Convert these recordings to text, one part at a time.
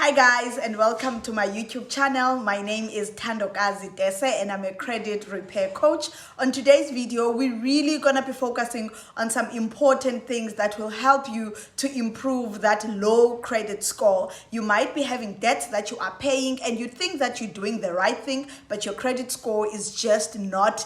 Hi guys, and welcome to my YouTube channel. My name is Thandokazi Tese and I'm a credit repair coach. On today's video, we're really gonna be focusing on some important things that will help you to improve that low credit score. You might be having debts that you are paying and you think that you're doing the right thing, but your credit score is just not,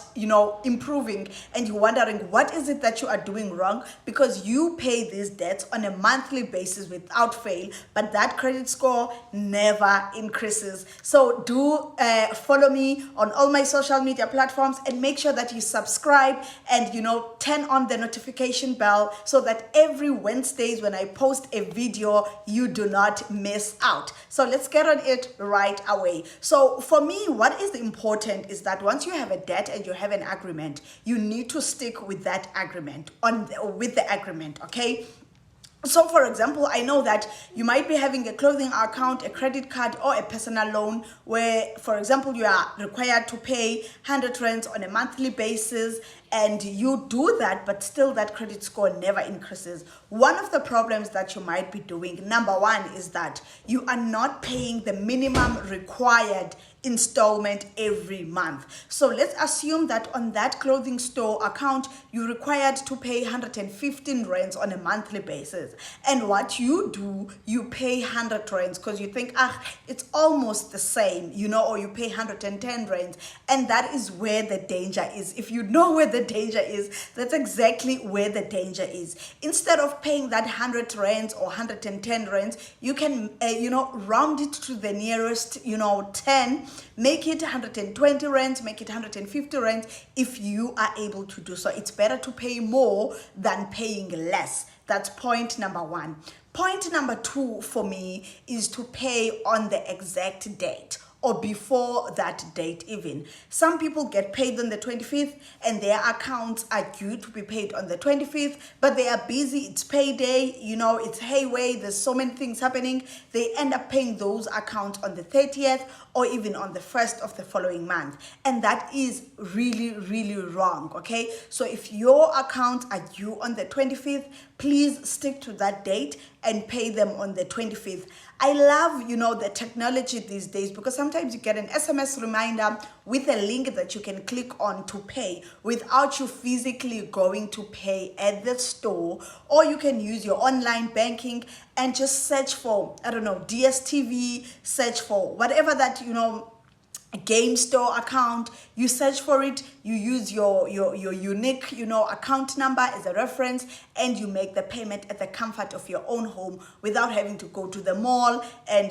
improving, and you're wondering what is it that you are doing wrong, because you pay these debts on a monthly basis without fail, but that credit score never increases. So do follow me on all my social media platforms and make sure that you subscribe and turn on the notification bell so that every Wednesdays when I post a video you do not miss out. So let's get on it right away. So for me, what is important is that once you have a debt and you have an agreement, you need to stick with that agreement with the agreement, okay? So for example, I know that you might be having a clothing account, a credit card, or a personal loan where, for example, you are required to pay 100 rands on a monthly basis, and you do that, but still that credit score never increases. One of the problems that you might be doing, number one, is that you are not paying the minimum required installment every month. So let's assume that on that clothing store account, you're required to pay 115 rands on a monthly basis. And what you do, you pay 100 rands because you think, it's almost the same, or you pay 110 rands. And that is where the danger is. If you know where the danger is, that's exactly where the danger is. Instead of paying that 100 rands or 110 rands, you can, round it to the nearest, 10, make it 120 rands, make it 150 rands if you are able to do so. It's better to pay more than paying less. That's point number one. Point number two for me is to pay on the exact date, or before that date even. Some people get paid on the 25th and their accounts are due to be paid on the 25th, but they are busy, it's payday, it's hayway, there's so many things happening. They end up paying those accounts on the 30th or even on the 1st of the following month. And that is really, really wrong, okay? So if your accounts are due on the 25th, please stick to that date and pay them on the 25th. I love, the technology these days, because sometimes you get an SMS reminder with a link that you can click on to pay without you physically going to pay at the store. Or you can use your online banking and just search for, DSTV, search for whatever that, a game store account, you search for it, you use your unique, account number as a reference, and you make the payment at the comfort of your own home without having to go to the mall and,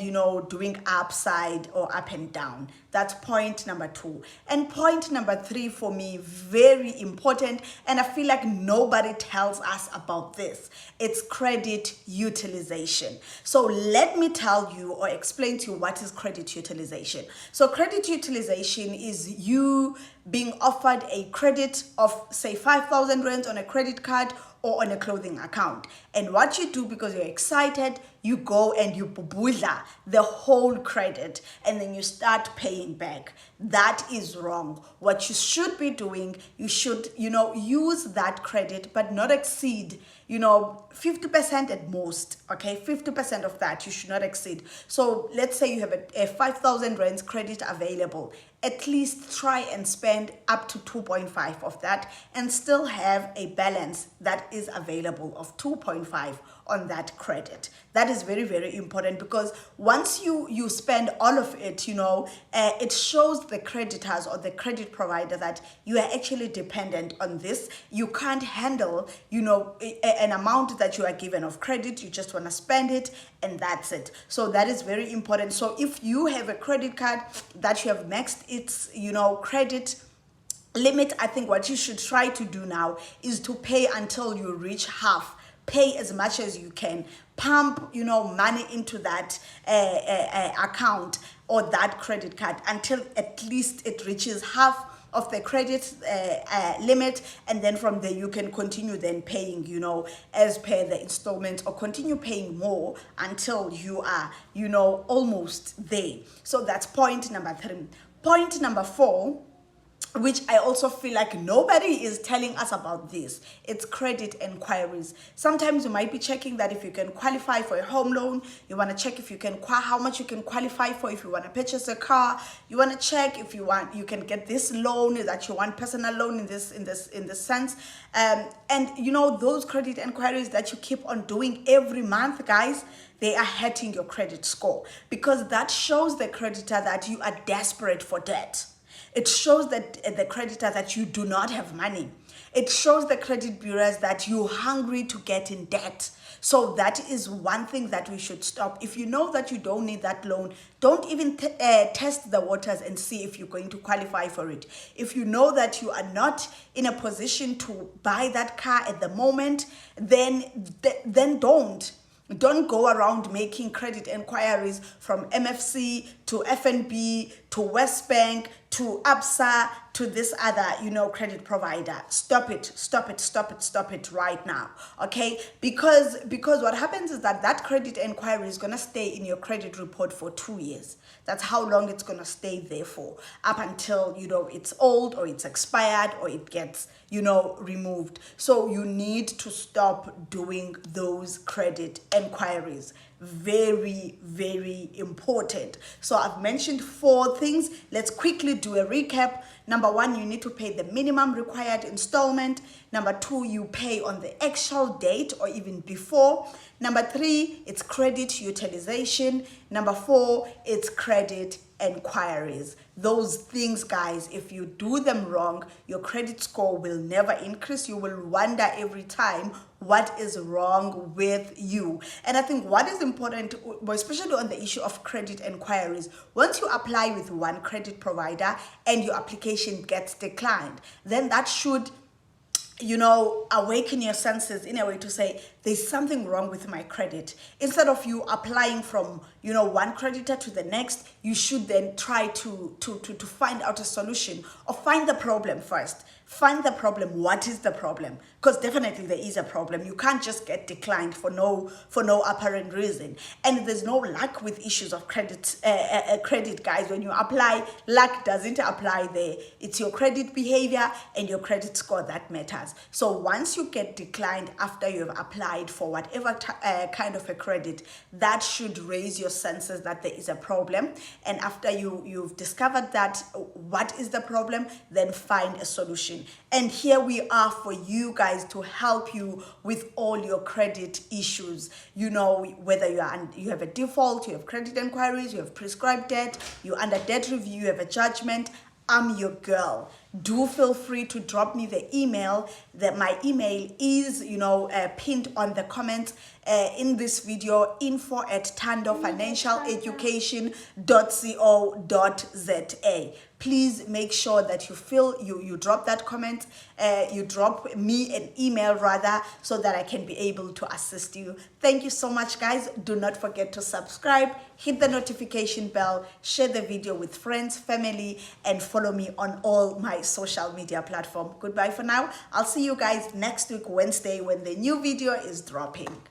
doing upside or up and down. That's point number two. And point number three for me, very important, and I feel like nobody tells us about this. It's credit utilization. So let me tell you or explain to you what is credit utilization. So credit utilization is you being offered a credit of, say, 5,000 rands on a credit card or on a clothing account. And what you do, because you're excited, you go and you bubula the whole credit and then you start paying back. That is wrong. What you should be doing, you should, use that credit but not exceed, 50% at most, okay? 50% of that you should not exceed. So let's say you have a 5,000 rands credit available. At least try and spend up to 2.5 of that and still have a balance that is available of 2.5 on that credit. That is very, very important, because once you spend all of it, it shows the creditors or the credit provider that you are actually dependent on this. You can't handle, an amount that you are given of credit. You just want to spend it and that's it. So that is very important. So if you have a credit card that you have maxed its, credit limit, I think what you should try to do now is to pay until you reach half. Pay as much as you can. Pump, money into that account or that credit card until at least it reaches half of the credit limit, and then from there you can continue then paying, as per the installments, or continue paying more until you are, almost there. So that's point number three. Point number four which I also feel like nobody is telling us about this. It's credit enquiries. Sometimes you might be checking that if you can qualify for a home loan. You want to check if you can how much you can qualify for if you want to purchase a car. You want to check if you can get this loan that you want, personal loan in this sense. And you know, those credit enquiries that you keep on doing every month, guys, they are hurting your credit score, because that shows the creditor that you are desperate for debt. It shows that the creditor that you do not have money. It shows the credit bureaus that you're hungry to get in debt. So that is one thing that we should stop. If you know that you don't need that loan, don't even test the waters and see if you're going to qualify for it. If you know that you are not in a position to buy that car at the moment, then don't. Don't go around making credit enquiries from MFC to FNB to West Bank to ABSA to this other, you know, credit provider. Stop it right now, okay? Because what happens is that credit enquiry is going to stay in your credit report for 2 years. That's how long it's going to stay there for, up until, you know, it's old or it's expired or it gets, you know, removed. So you need to stop doing those credit enquiries. Very, very important. So I've mentioned 4 things. Let's quickly do a recap. Number 1, you need to pay the minimum required installment. Number 2, you pay on the actual date or even before. Number 3, it's credit utilization. Number 4, it's credit enquiries. Those things, guys, if you do them wrong, your credit score will never increase. You will wonder every time what is wrong with you. And I think what is important, especially on the issue of credit enquiries, once you apply with one credit provider and your application gets declined, then that should, you know, awaken your senses in a way to say, there's something wrong with my credit. Instead of you applying from, you know, one creditor to the next, you should then try to find out a solution, or find the problem first. Find the problem. What is the problem? Because definitely there is a problem. You can't just get declined for no apparent reason. And there's no luck with issues of credit, guys. When you apply, luck doesn't apply there. It's your credit behavior and your credit score that matters. So once you get declined after you've applied for whatever kind of a credit, that should raise your senses that there is a problem. And after you've discovered that what is the problem, then find a solution. And here we are for you guys to help you with all your credit issues. You know, whether you have a default, you have credit enquiries, you have prescribed debt, you're under debt review, you have a judgment, I'm your girl. Do feel free to drop me the email. That my email is, you know, pinned on the comments in this video, info@thandofinancialeducation.co.za. Please make sure that you drop that comment, you drop me an email rather, so that I can be able to assist you. Thank you so much, guys. Do not forget to subscribe, hit the notification bell, share the video with friends, family, and follow me on all my social media platform. Goodbye for now. I'll see you guys next week, Wednesday, when the new video is dropping.